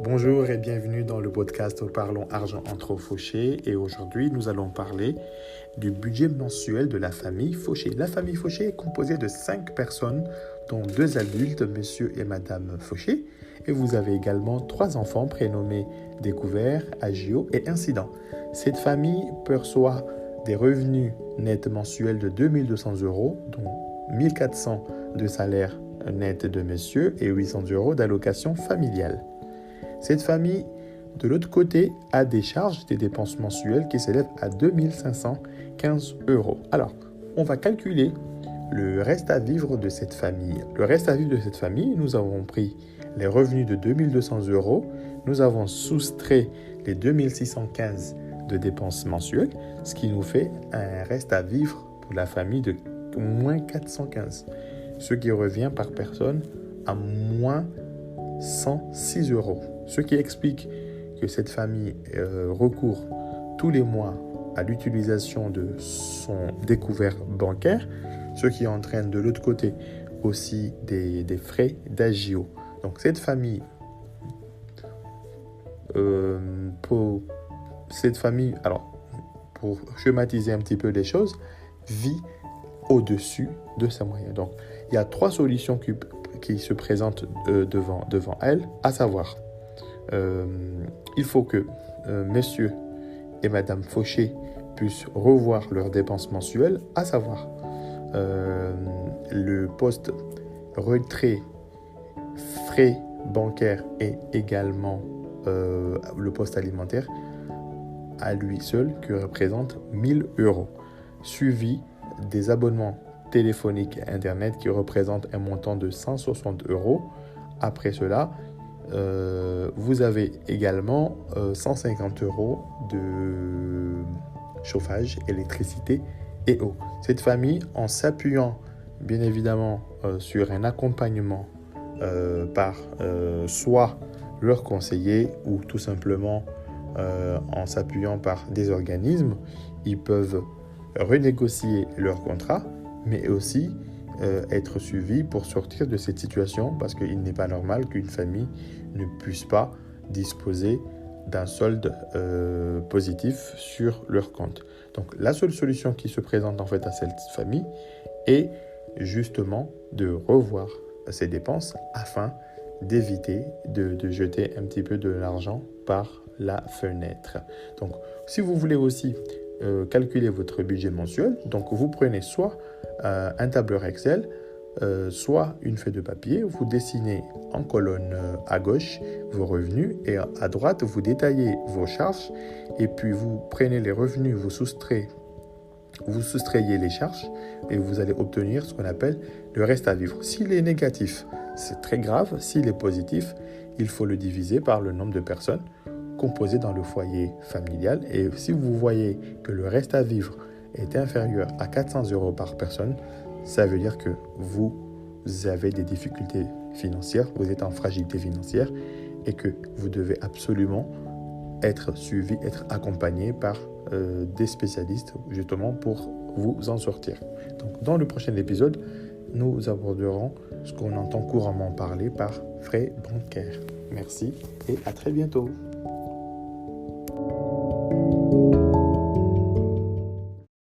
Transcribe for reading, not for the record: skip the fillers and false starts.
Bonjour et bienvenue dans le podcast Parlons Argent entre Fauché. Et aujourd'hui, nous allons parler du budget mensuel de la famille Fauché. La famille Fauché est composée de 5 personnes, dont 2 adultes, monsieur et madame Fauché. Et vous avez également 3 enfants prénommés Découvert, Agio et Incident. Cette famille perçoit des revenus nets mensuels de 2200 €, dont 1400 de salaire net de monsieur et 800 € d'allocation familiale. Cette famille, de l'autre côté, a des charges, des dépenses mensuelles qui s'élèvent à 2515 €. Alors, on va calculer le reste à vivre de cette famille. Le reste à vivre de cette famille, nous avons pris les revenus de 2200 €, nous avons soustrait les 2615 de dépenses mensuelles, ce qui nous fait un reste à vivre pour la famille de moins 415, ce qui revient par personne à moins 106 €. Ce qui explique que cette famille recourt tous les mois à l'utilisation de son découvert bancaire, ce qui entraîne de l'autre côté aussi des frais d'agio. Donc cette famille, pour schématiser un petit peu les choses, vit au-dessus de ses moyens. Donc il y a 3 solutions qui se présentent devant elle, à savoir il faut que monsieur et madame Fauché puissent revoir leurs dépenses mensuelles, à savoir le poste retrait frais bancaires et également le poste alimentaire à lui seul qui représente 1000 €, suivi des abonnements téléphoniques et internet qui représentent un montant de 160 €. Après cela, vous avez également 150 € de chauffage, électricité et eau. Cette famille, en s'appuyant bien évidemment sur un accompagnement par soit leur conseiller ou tout simplement en s'appuyant par des organismes, ils peuvent renégocier leur contrat, mais aussi être suivi pour sortir de cette situation, parce qu'il n'est pas normal qu'une famille ne puisse pas disposer d'un solde positif sur leur compte. Donc la seule solution qui se présente en fait à cette famille est justement de revoir ses dépenses afin d'éviter de jeter un petit peu de l'argent par la fenêtre. Donc si vous voulez aussi calculer votre budget mensuel, donc vous prenez soit un tableur Excel, soit une feuille de papier, vous dessinez en colonne à gauche vos revenus et à droite vous détaillez vos charges, et puis vous prenez les revenus, vous soustrayez les charges et vous allez obtenir ce qu'on appelle le reste à vivre. S'il est négatif, c'est très grave. S'il est positif, il faut le diviser par le nombre de personnes composées dans le foyer familial. Et si vous voyez que le reste à vivre est inférieur à 400 € par personne, ça veut dire que vous avez des difficultés financières, vous êtes en fragilité financière et que vous devez absolument être suivi, être accompagné par des spécialistes justement pour vous en sortir. Donc dans le prochain épisode, nous aborderons ce qu'on entend couramment parler par frais bancaires. Merci et à très bientôt.